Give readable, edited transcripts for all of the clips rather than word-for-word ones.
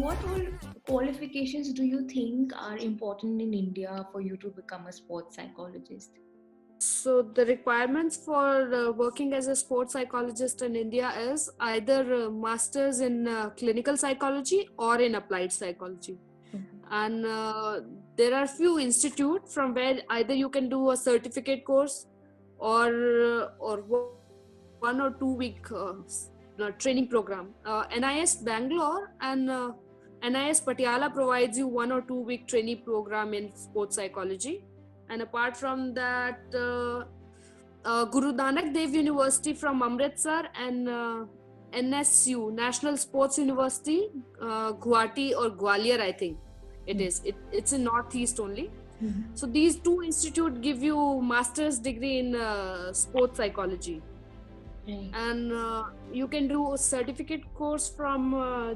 what all qualifications do you think are important in India for you to become a sports psychologist? So the requirements for working as a sports psychologist in India is either masters in clinical psychology or in applied psychology. Okay. And there are few institutes from where either you can do a certificate course or 1 or 2 week training program. NIS Bangalore and NIS Patiala provides you 1 or 2 week training program in sports psychology. And apart from that, Guru Nanak Dev University from Amritsar and NSU, National Sports University, Guwahati or Gwalior, I think it is. It's in Northeast only. Mhm. So these two institutes give you master's degree in sports psychology. Right. And you can do a certificate course from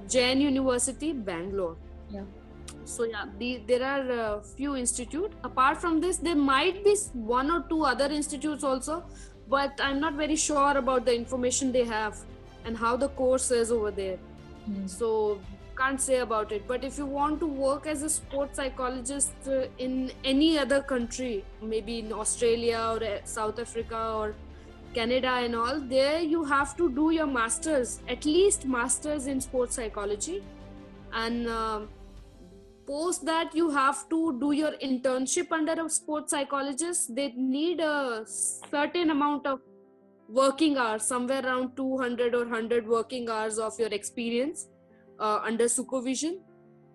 Jain University, Bangalore. Yeah. So yeah, there are a few institutes. Apart from this, there might be 1 or 2 other institutes also, but I'm not very sure about the information they have and how the course is over there. So can't say about it. But if you want to work as a sports psychologist in any other country, maybe in Australia or South Africa or Canada and all, there you have to do your masters, at least masters in sports psychology. And post that you have to do your internship under a sports psychologist. They need a certain amount of working hours, somewhere around 200 or 100 working hours of your experience under supervision,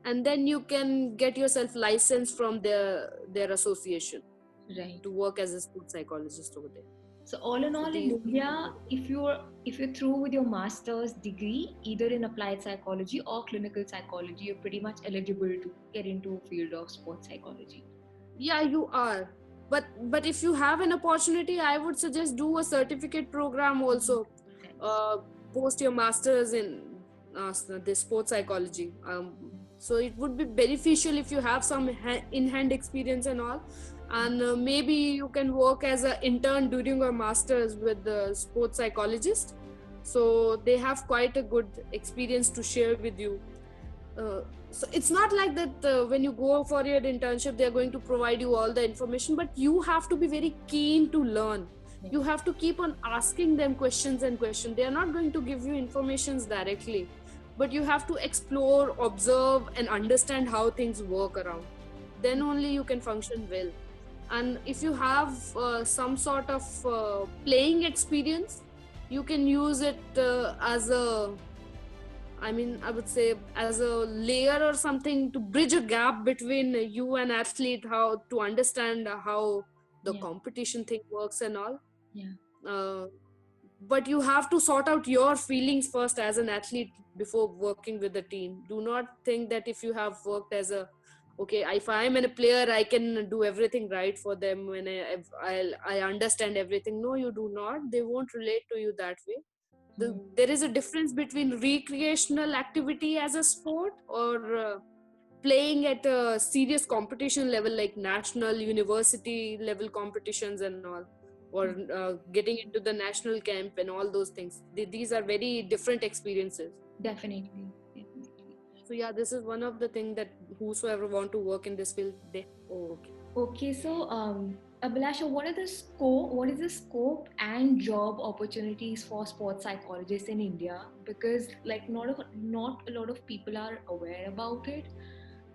and then you can get yourself licensed from their association Right. to work as a sports psychologist over there. So all in So all, in these India, if you're through with your master's degree, either in applied psychology or clinical psychology, you're pretty much eligible to get into a field of sports psychology. Yeah, you are, but if you have an opportunity, I would suggest do a certificate program also. uh, Post your masters in this sports psychology. So it would be beneficial if you have some in-hand experience and all, and maybe you can work as an intern during your masters with the sports psychologist, so they have quite a good experience to share with you. So it's not like that when you go for your internship they're going to provide you all the information, but you have to be very keen to learn. You have to keep on asking them questions and questions. They are not going to give you informations directly, but you have to explore, observe and understand how things work around. Then only you can function well. And if you have some sort of playing experience, you can use it as a, I would say, as a layer or something to bridge a gap between you and athlete, how to understand how the Yeah. competition thing works and all. Yeah. Uh, but you have to sort out your feelings first as an athlete before working with the team. Do not think that if you have worked as a, okay, if I am a player, I can do everything right for them when I understand everything. No, you do not. They won't relate to you that way. There is a difference between recreational activity as a sport or playing at a serious competition level like national university level competitions and all, or getting into the national camp and all those things. These are very different experiences. Definitely. Definitely. So yeah, this is one of the things that whosoever want to work in this field, they okay. Okay, so Abhilasha, what is the scope and job opportunities for sports psychologists in India? Because like not a lot of people are aware about it,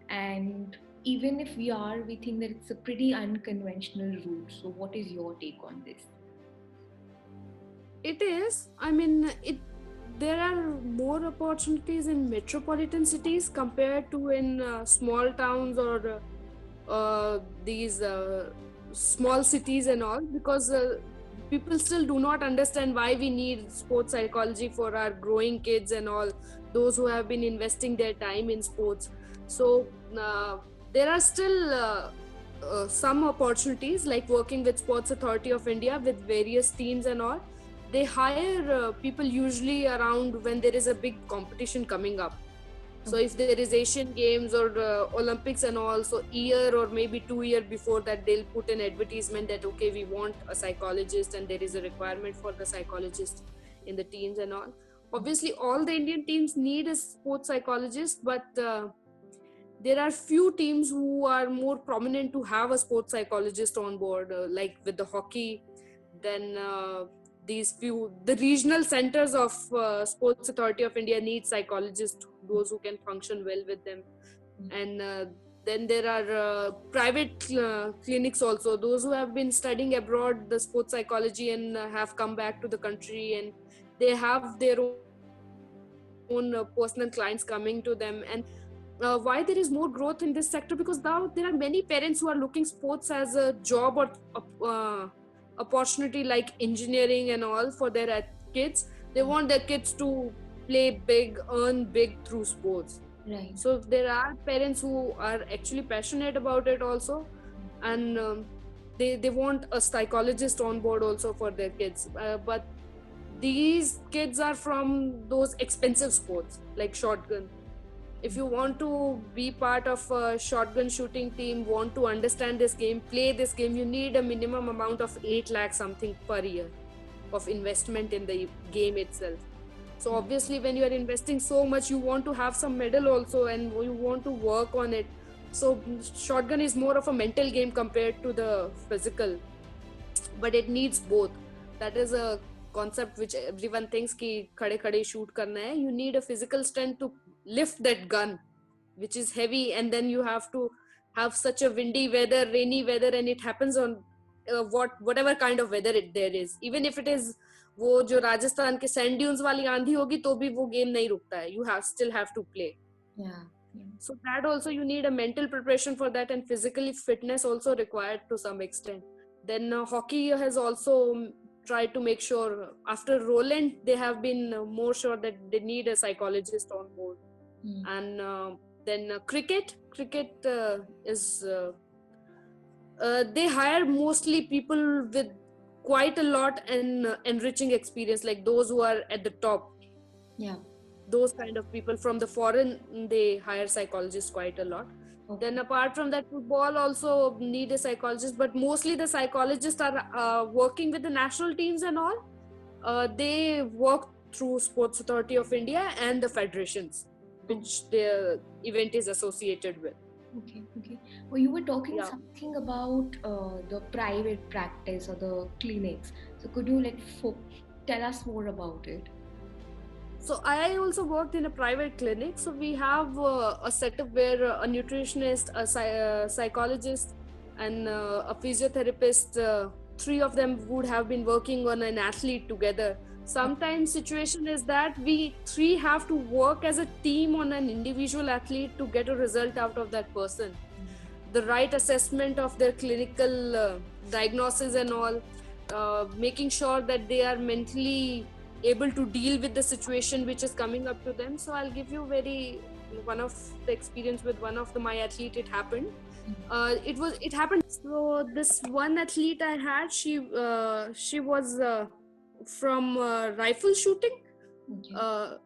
and even if we are, we think that it's a pretty unconventional route. So, what is your take on this? It is. I mean, there are more opportunities in metropolitan cities compared to in small towns or these small cities and all, because people still do not understand why we need sports psychology for our growing kids and all those who have been investing their time in sports. So there are still some opportunities like working with Sports Authority of India with various teams and all. They hire people usually around when there is a big competition coming up. So if there is Asian Games or Olympics and all, so year or maybe 2 years before that, they'll put an advertisement that, okay, we want a psychologist and there is a requirement for the psychologist in the teams and all. Obviously all the Indian teams need a sports psychologist, but there are few teams who are more prominent to have a sports psychologist on board, like with the hockey. Then the regional centers of Sports Authority of India need psychologists, those who can function well with them. And then there are private clinics also, those who have been studying abroad the sports psychology and have come back to the country, and they have their own personal clients coming to them. And why there is more growth in this sector, because now there are many parents who are looking sports as a job or opportunity, like engineering and all, for their kids. They want their kids to play big, earn big through sports. Right. So there are parents who are actually passionate about it also, and they want a psychologist on board also for their kids. But these kids are from those expensive sports like shotgun. If you want to be part of a shotgun shooting team, want to understand this game, play this game, you need a minimum amount of 8 lakh something per year of investment in the game itself. So obviously when you are investing so much, you want to have some medal also, and you want to work on it. So shotgun is more of a mental game compared to the physical, but it needs both. That is a concept which everyone thinks ki khade khade shoot karna hai. You need a physical strength to lift that gun, which is heavy, and then you have to have such a windy weather, rainy weather, and it happens on whatever kind of weather there is. Even if it is वो जो राजस्थान के sand dunes वाली आंधी होगी तो भी वो game नहीं रुकता है. You have still have to play. Yeah. So that also you need a mental preparation for that, and physically fitness also required to some extent. Then hockey has also tried to make sure, after Roland they have been more sure that they need a psychologist on board. And then cricket is they hire mostly people with quite a lot and enriching experience, like those who are at the top. Yeah. Those kind of people from the foreign, they hire psychologists quite a lot. Okay. Then apart from that, football also need a psychologist, but mostly the psychologists are working with the national teams and all. They work through Sports Authority of India and the federations, which the event is associated with. Okay. Well, you were talking something about the private practice or the clinics. So could you tell us more about it? So I also worked in a private clinic. So we have a setup where a nutritionist, a psychologist, and a physiotherapist, 3 of them would have been working on an athlete together. Sometimes situation is that we 3 have to work as a team on an individual athlete to get a result out of that person. The right assessment of their clinical diagnosis and all, making sure that they are mentally able to deal with the situation which is coming up to them. So I'll give you one of the experience with one of my athlete. It happened. It happened. So this one athlete I had, she was from rifle shooting. Okay.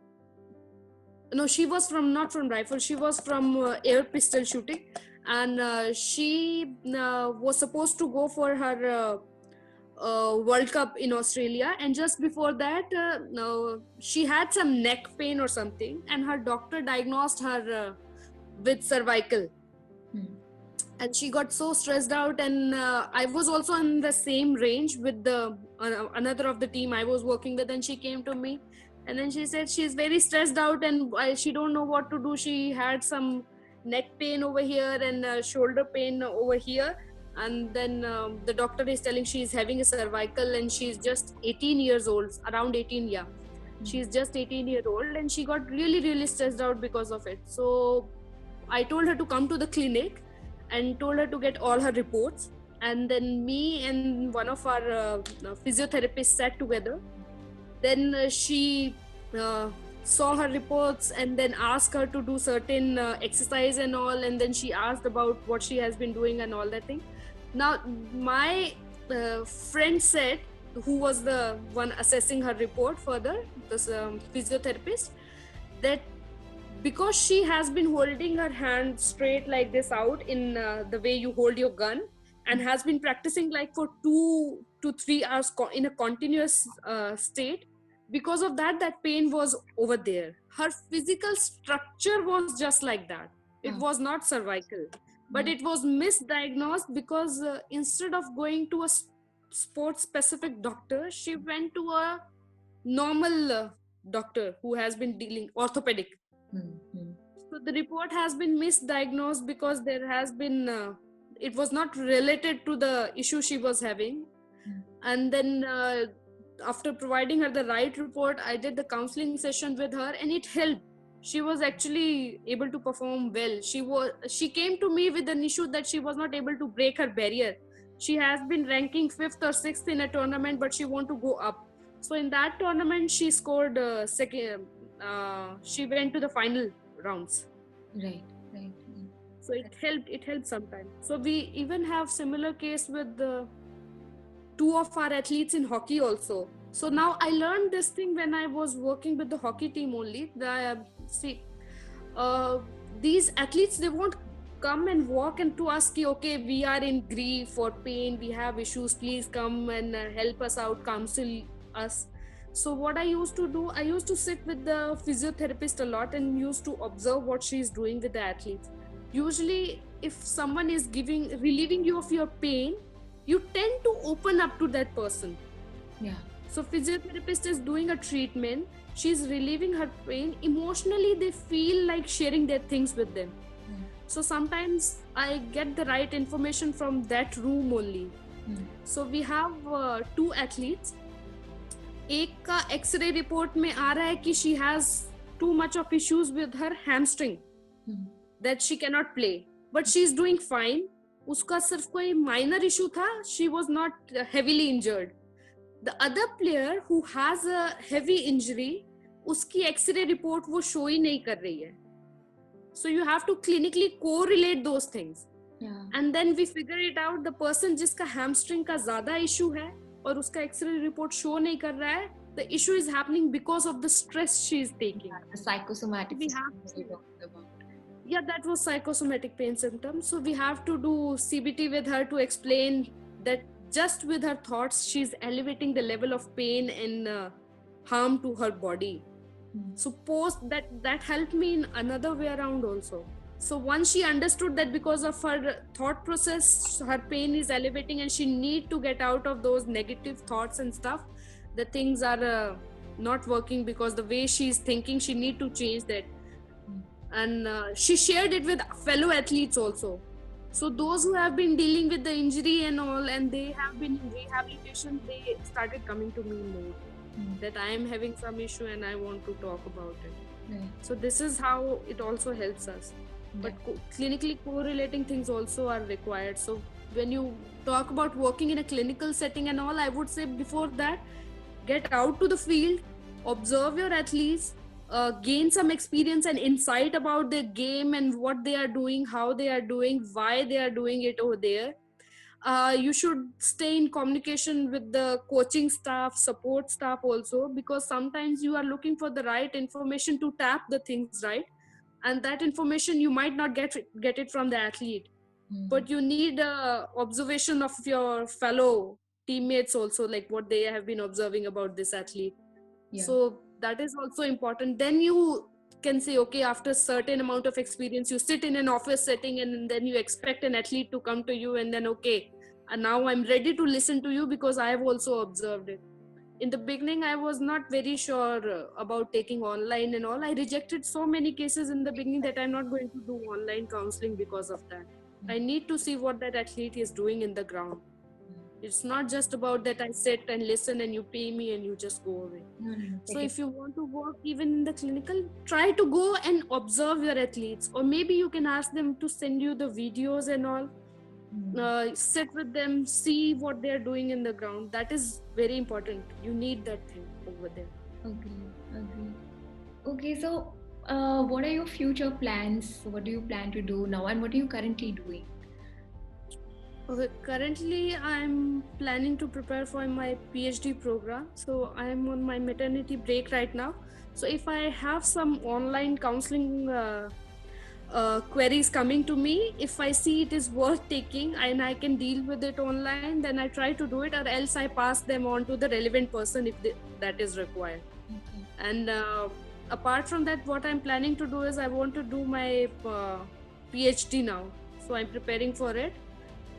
No, she was not from rifle. She was from air pistol shooting, and she was supposed to go for her World Cup in Australia, and just before that she had some neck pain or something, and her doctor diagnosed her with cervical. And she got so stressed out, and I was also in the same range with the another of the team I was working with, and she came to me and then she said she's very stressed out and she don't know what to do. She had some neck pain over here and shoulder pain over here, and then the doctor is telling she's having a cervical, and she's just 18 years old, around 18. She's just 18-year old, and she got really stressed out because of it. So I told her to come to the clinic and told her to get all her reports, and then me and one of our physiotherapists sat together. Then she saw her reports and then asked her to do certain exercise and all, and then she asked about what she has been doing and all that thing. Now my friend said, who was the one assessing her report further, this physiotherapist, that because she has been holding her hand straight like this out in the way you hold your gun, and has been practicing like for 2 to 3 hours in a continuous state, because of that, that pain was over there. Her physical structure was just like that. It was not cervical, but it was misdiagnosed because instead of going to a sports specific doctor, she went to a normal doctor who has been dealing orthopedic. So the report has been misdiagnosed because there has been it was not related to the issue she was having. And then after providing her the right report, I did the counseling session with her, and it helped. She was actually able to perform well. She came to me with an issue that she was not able to break her barrier. She has been ranking 5th or 6th in a tournament, but she want to go up. So in that tournament she scored second. She went to the final rounds. Right. So it helped sometimes. So we even have similar case with the two of our athletes in hockey also. So now I learned this thing when I was working with the hockey team only. These athletes, they won't come and walk and to us, okay, we are in grief or pain, we have issues, please come and help us out, counsel us. So what I used to do, I used to sit with the physiotherapist a lot and used to observe what she's doing with the athletes. Usually if someone is relieving you of your pain, you tend to open up to that person. So physiotherapist is doing a treatment, she's relieving her pain, emotionally they feel like sharing their things with them. So sometimes I get the right information from that room only. So we have two athletes. एक का x ray report में आ रहा है कि she has too much of issues with her hamstring, that she cannot play, but she is doing fine. उसका सिर्फ कोई minor issue था, she was not heavily injured. The other player who has a heavy injury, उसकी x ray report वो show ही नहीं कर रही है. So you have to clinically correlate those things. And then we figure it out, the person जिसका hamstring का ज्यादा issue है और उसका एक्सरे रिपोर्ट शो नहीं कर रहा है, the issue is happening because of the stress she is taking. The psychosomatic we have yeah, that was psychosomatic pain symptoms. So we have to do CBT with her to explain that just with her thoughts she's elevating the level of pain and harm to her body. So post that helped me in another way around also. So once she understood that because of her thought process, her pain is elevating and she need to get out of those negative thoughts and stuff, the things are not working because the way she's thinking, she need to change that. And she shared it with fellow athletes also. So those who have been dealing with the injury and all, and they have been in rehabilitation, they started coming to me more. That I am having some issue and I want to talk about it. So this is how it also helps us. But clinically correlating things also are required. So when you talk about working in a clinical setting and all, I would say before that, get out to the field, observe your athletes, gain some experience and insight about their game and what they are doing, how they are doing, why they are doing it over there. You should stay in communication with the coaching staff, support staff also, because sometimes you are looking for the right information to tap the things right, and that information you might not get it from the athlete, but you need observation of your fellow teammates also, like what they have been observing about this athlete. So that is also important. Then you can say, okay, after a certain amount of experience, you sit in an office setting and then you expect an athlete to come to you and then, okay, and now I'm ready to listen to you because I have also observed it. In the beginning, I was not very sure about taking online and all. I rejected so many cases in the beginning that I'm not going to do online counseling because of that. I need to see what that athlete is doing in the ground. It's not just about that I sit and listen and you pay me and you just go away. So if you want to work even in the clinical, try to go and observe your athletes, or maybe you can ask them to send you the videos and all. Sit with them, see what they're doing in the ground. That is very important. You need that thing over there. Okay, so what are your future plans? What do you plan to do now and what are you currently doing? Okay, currently I'm planning to prepare for my PhD program. So I'm on my maternity break right now. So if I have some online counseling queries coming to me, if I see it is worth taking and I can deal with it online, then I try to do it, or else I pass them on to the relevant person if that is required. Okay. And apart from that, what I'm planning to do is I want to do my PhD now. So I'm preparing for it,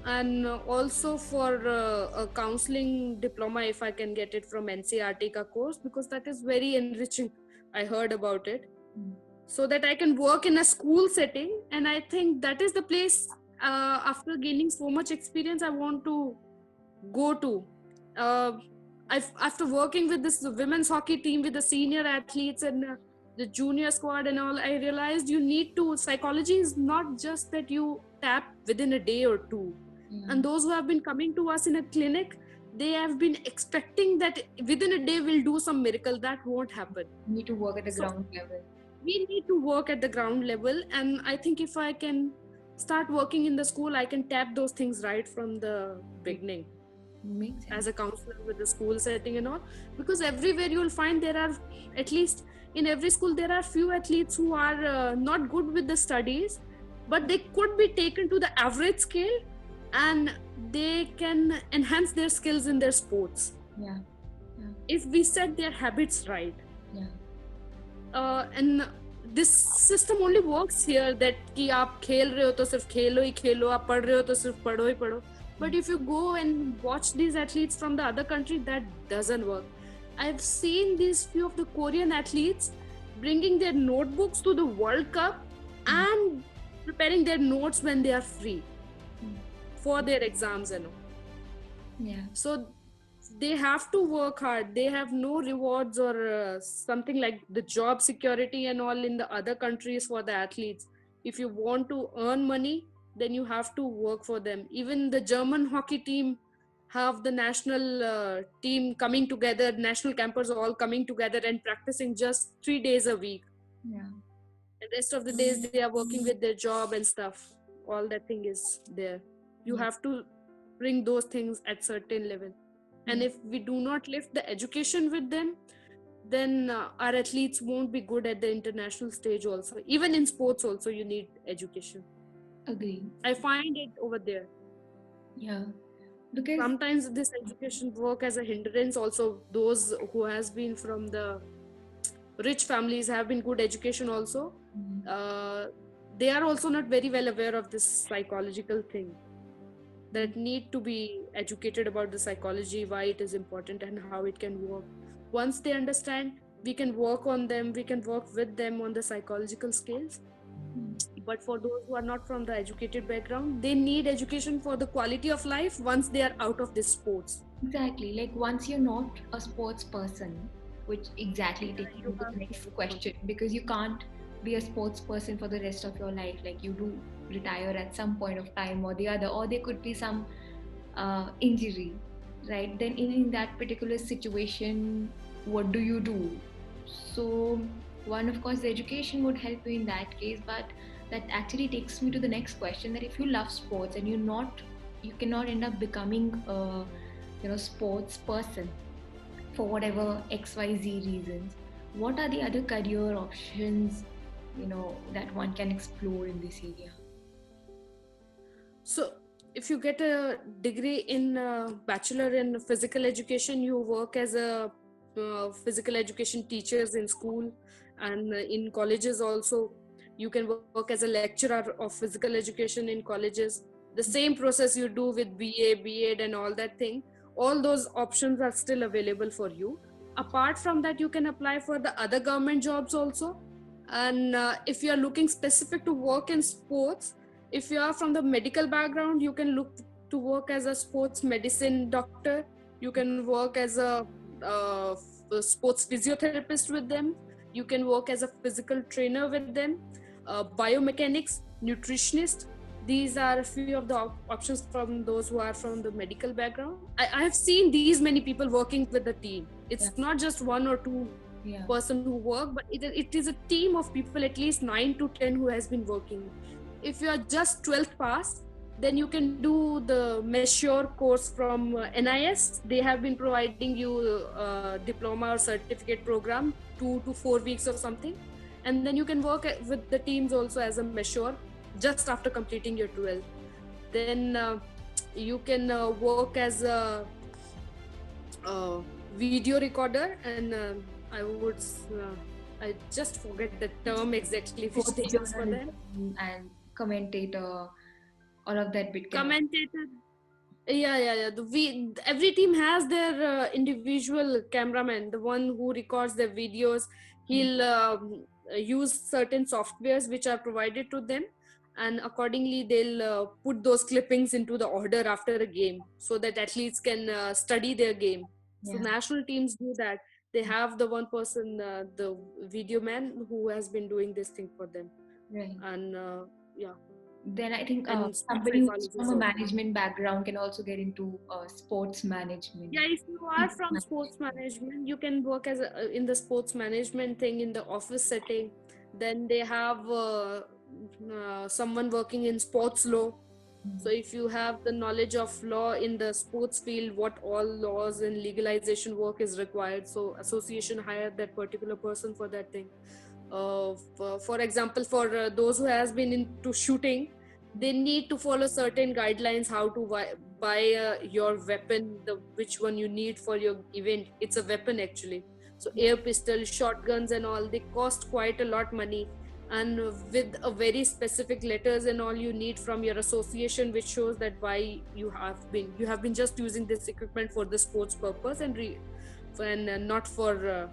and also for a counseling diploma if I can get it from NCRT ka course, because that is very enriching. I heard about it. Mm. So that I can work in a school setting, and I think that is the place, after gaining so much experience, I want to go to. uh, After working with this women's hockey team with the senior athletes and the junior squad and all, I realized you need to, psychology is not just that you tap within a day or two. Yeah. And those who have been coming to us in a clinic, they have been expecting that within a day we'll do some miracle. That won't happen. You need to work at the So ground level. we need to work at the ground level, and I think if I can start working in the school, I can tap those things right from the beginning Makes sense. as a counselor with the school setting and all. Because everywhere you'll find there are, at least in every school, there are few athletes who are not good with the studies, but they could be taken to the average scale, and they can enhance their skills in their sports Yeah. if we set their habits right. Yeah. And this system only works here, that कि आप खेल रहे हो तो सिर्फ खेलो ही खेलो, आप पढ़ रहे हो तो सिर्फ पढ़ो ही पढ़ो. But if you go and watch these athletes from the other country, that doesn't work. I've seen these few of the Korean athletes bringing their notebooks to the World Cup and preparing their notes when they are free for their exams and all. Yeah. So they have to work hard. They have no rewards or something like the job security and all in the other countries for the athletes. If you want to earn money, then you have to work for them. Even the German hockey team have the national team coming together, national campers all coming together and practicing just 3 days a week. Yeah. The rest of the days they are working with their job and stuff. All that thing is there. You Yeah. have to bring those things at certain level. And if we do not lift the education with them, then our athletes won't be good at the international stage also. Even in sports also, you need education. Agree. I find it over there. Yeah. Because Sometimes this education work as a hindrance also. Those who has been from the rich families have been good education also. They are also not very well aware of this psychological thing, that need to be educated about the psychology, why it is important and how it can work. Once they understand, we can work on them, we can work with them on the psychological scales. But for those who are not from the educated background, they need education for the quality of life once they are out of this sports. exactly, like once you're not a sports person, which exactly takes me You to have the to next work. question, because you can't be a sports person for the rest of your life. Like you do retire at some point of time or the other, or there could be some injury, right? Then in that particular situation, what do you do? So one, of course, the education would help you in that case, but that actually takes me to the next question: that if you love sports and you cannot end up becoming a sports person for whatever XYZ reasons, what are the other career options that one can explore in this area? So if you get a degree in bachelor in physical education, you work as a physical education teachers in school, and in colleges also you can work as a lecturer of physical education in colleges. The same process you do with BA, B.Ed and all that thing. All those options are still available for you. Apart from that, you can apply for the other government jobs also. And if you are looking specific to work in sports, if you are from the medical background, you can look to work as a sports medicine doctor. You can work as a sports physiotherapist with them. You can work as a physical trainer with them. Biomechanics, nutritionist. These are a few of the options from those who are from the medical background. I have seen these many people working with the team. It's not just one or two person who work, but it is a team of people, at least 9 to 10 who has been working. If you are just 12th pass, then you can do the Measure course from NIS. They have been providing you a diploma or certificate program, 2 to 4 weeks or something, and then you can work with the teams also as a Measure just after completing your 12th. Then you can work as a video recorder and I would, I just forget the term exactly which they use for them. And commentator, all of that bit can also. Commentator. Yeah. Every team has their individual cameraman, the one who records their videos. He'll use certain softwares which are provided to them, and accordingly they'll put those clippings into the order after a game, so that athletes can study their game. So Yeah. national teams do that. They have the one person, the video man, who has been doing this thing for them. Right. And yeah. Then I think And sports somebody who's psychology from a also. management background can also get into sports management. Yeah, if you are from sports management, you can work as in the sports management thing in the office setting. Then they have someone working in sports law. So if you have the knowledge of law in the sports field, what all laws and legalization work is required, so association hire that particular person for that thing. For example, for those who has been into shooting, they need to follow certain guidelines how to buy your weapon, the which one you need for your event. It's a weapon actually. So air pistols, shotguns and all, they cost quite a lot money, and with a very specific letters and all you need from your association, which shows that why you have been just using this equipment for the sports purpose and not for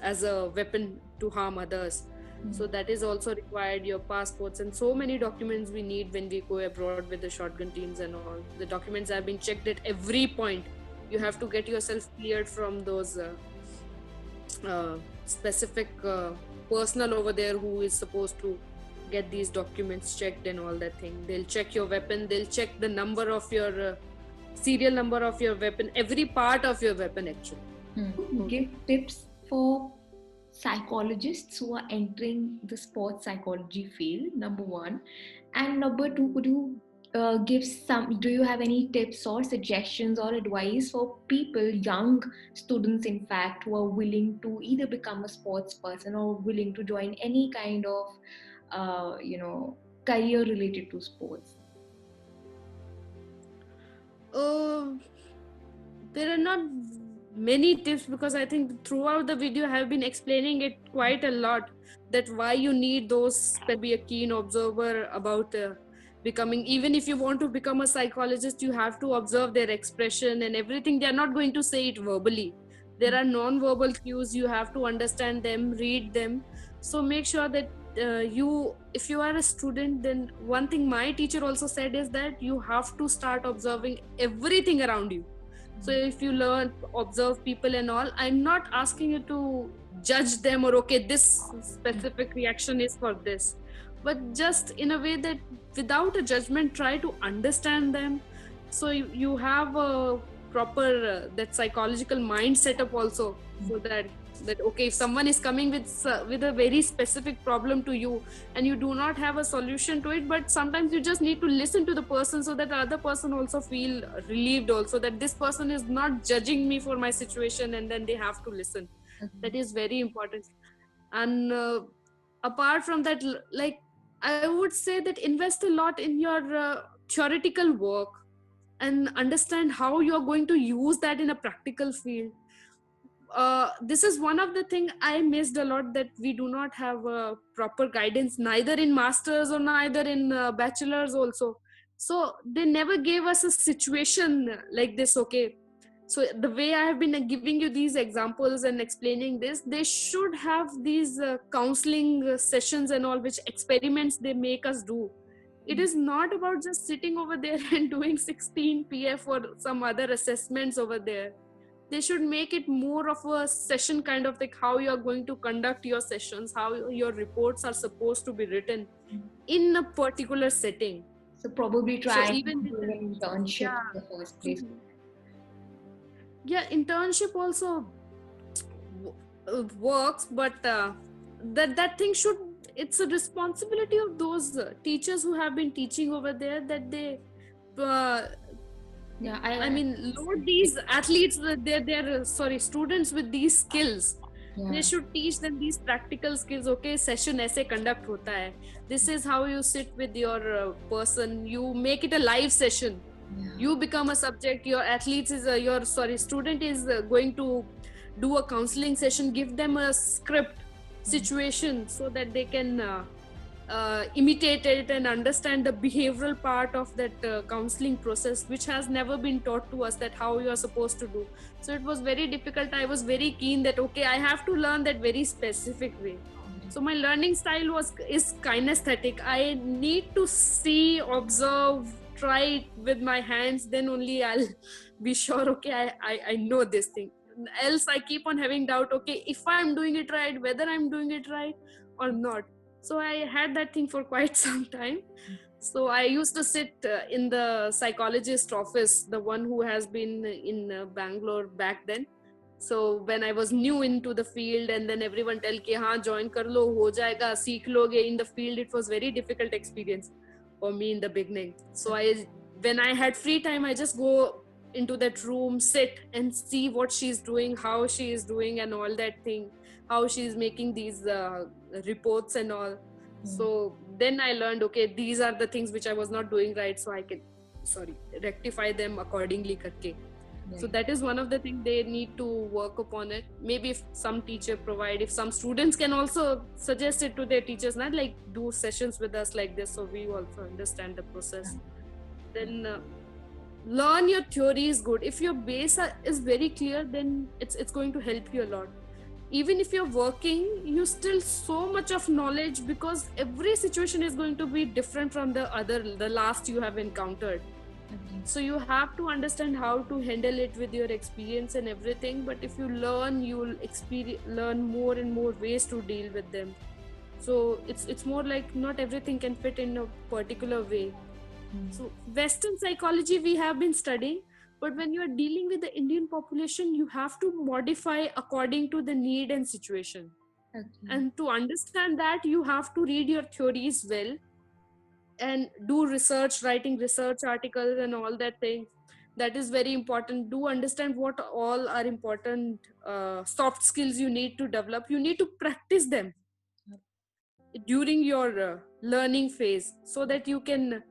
as a weapon to harm others. So that is also required, your passports and so many documents we need when we go abroad with the shotgun teams and all. The documents have been checked at every point. You have to get yourself cleared from those specific personnel over there who is supposed to get these documents checked and all that thing. They'll check your weapon, they'll check the number of your serial number of your weapon, every part of your weapon actually. Give tips for psychologists who are entering the sports psychology field, number one. And number two, could you do you have any tips or suggestions or advice for people, young students in fact, who are willing to either become a sports person or willing to join any kind of career related to sports? There are not many tips, because I think throughout the video I have been explaining it quite a lot, that why you need those to be a keen observer about becoming. Even if you want to become a psychologist, you have to observe their expression and everything. They are not going to say it verbally. There are non-verbal cues, you have to understand them, read them. So make sure that if you are a student, then one thing my teacher also said is that you have to start observing everything around you. So if you learn, observe people and all, I'm not asking you to judge them or okay, this specific reaction is for this, but just in a way that without a judgment, try to understand them. So you have a proper that psychological mind setup also, so that okay, if someone is coming with a very specific problem to you and you do not have a solution to it, but sometimes you just need to listen to the person, so that the other person also feel relieved also, that this person is not judging me for my situation, and then they have to listen. That is very important. And apart from that, like I would say that invest a lot in your theoretical work and understand how you're going to use that in a practical field. This is one of the thing I missed a lot, that we do not have proper guidance, neither in masters or neither in bachelors also. So they never gave us a situation like this. Okay, so the way I have been giving you these examples and explaining this, they should have these counseling sessions and all, which experiments they make us do. It is not about just sitting over there and doing 16 pf or some other assessments over there. They should make it more of a session kind of like how you're going to conduct your sessions, how your reports are supposed to be written in a particular setting. So probably try even doing an internship in the first place. Yeah, internship also works, but that thing should, it's a responsibility of those teachers who have been teaching over there, that they I mean, load these athletes, they're students with these skills. They should teach them these practical skills. Okay, session aise conduct hota hai. This is how you sit with your person. You make it a live session. You become a subject. Your athletes is student is going to do a counseling session, give them a script situation so that they can imitate it and understand the behavioral part of that counseling process, which has never been taught to us, that how you are supposed to do. So it was very difficult. I was very keen that okay, I have to learn that very specific way. So my learning style is kinesthetic. I need to see, observe, try it with my hands, then only I'll be sure, okay, I know this thing. Else I keep on having doubt, okay, if I'm doing it right, whether I'm doing it right or not. So I had that thing for quite some time. So I used to sit in the psychologist office, the one who has been in Bangalore back then. So when I was new into the field, and then everyone tell ki haan join kar lo, ho jayega, seekh loge in the field, it was very difficult experience for me in the beginning. So when I had free time, I just go into that room, sit and see what she's doing, how she is doing, and all that thing, how she's making these reports and all. So then I learned, okay, these are the things which I was not doing right, so I can rectify them accordingly karke. So that is one of the things they need to work upon it. Maybe if some teacher provide, if some students can also suggest it to their teachers, not like do sessions with us like this, so we also understand the process. Then learn your theory is good. If your base is very clear, then it's going to help you a lot. Even if you're working, you still so much of knowledge, because every situation is going to be different from the last you have encountered. So you have to understand how to handle it with your experience and everything. But if you learn, you will learn more and more ways to deal with them. So it's more like not everything can fit in a particular way. So Western psychology we have been studying, but when you are dealing with the Indian population, you have to modify according to the need and situation. And to understand that, you have to read your theories well and do research, writing research articles and all that thing. That is very important. Do understand what all are important soft skills you need to develop. You need to practice them during your learning phase, so that you can,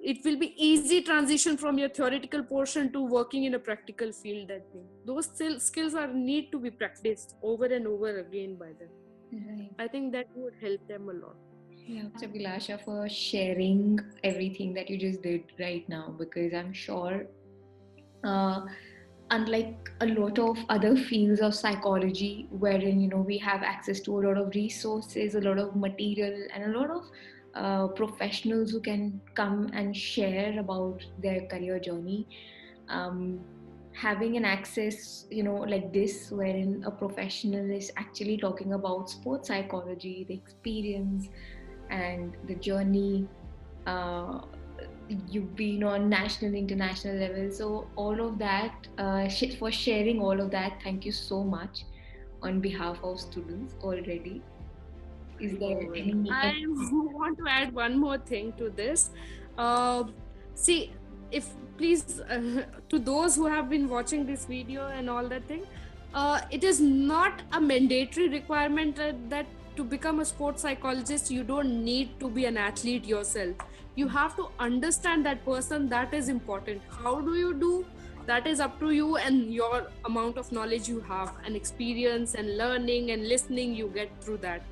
it will be easy transition from your theoretical portion to working in a practical field. That thing, those skills are need to be practiced over and over again by them. I think that would help them a lot. Yeah, Abhilasha, for sharing everything that you just did right now, because I'm sure, unlike a lot of other fields of psychology, wherein we have access to a lot of resources, a lot of material, and a lot of professionals who can come and share about their career journey. Having an access, like this, wherein a professional is actually talking about sports psychology, the experience and the journey, you've been on national, international level. So all of that, for sharing all of that, thank you so much on behalf of students already. Is there any? I want to add one more thing to this. See, if please, to those who have been watching this video and all that thing, it is not a mandatory requirement that to become a sports psychologist, you don't need to be an athlete yourself. You have to understand that person. That is important. How do you do? That is up to you and your amount of knowledge you have, and experience and learning and listening you get through that.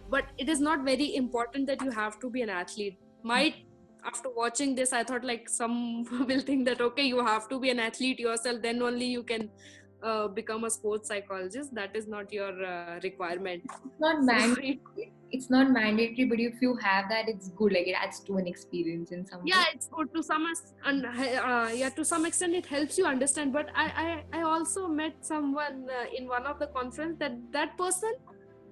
But it is not very important that you have to be an athlete. After watching this, I thought like some will think that, okay, you have to be an athlete yourself, then only you can become a sports psychologist. That is not your requirement. It's not mandatory. It's not mandatory, but if you have that, it's good. Like it adds to an experience in some way. Yeah, it's good to some to some extent it helps you understand. But I also met someone in one of the conference that person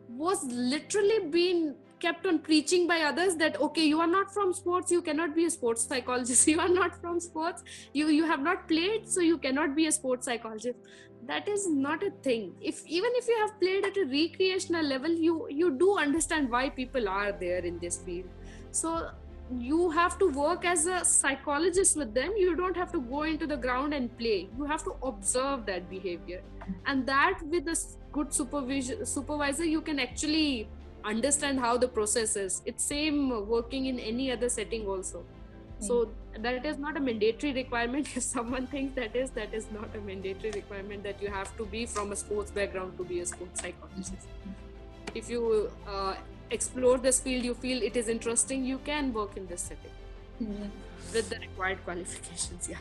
was literally being kept on preaching by others that, okay, you are not from sports, you cannot be a sports psychologist. You are not from sports, you have not played, so you cannot be a sports psychologist. That is not a thing. Even if you have played at a recreational level, you do understand why people are there in this field. So you have to work as a psychologist with them. You don't have to go into the ground and play. You have to observe that behavior, and that with a good supervisor you can actually understand how the process is. It's same working in any other setting also. So that is not a mandatory requirement. If someone thinks that is not a mandatory requirement, that you have to be from a sports background to be a sports psychologist. If you explore this field, you feel it is interesting, you can work in this setting with the required qualifications. Yeah.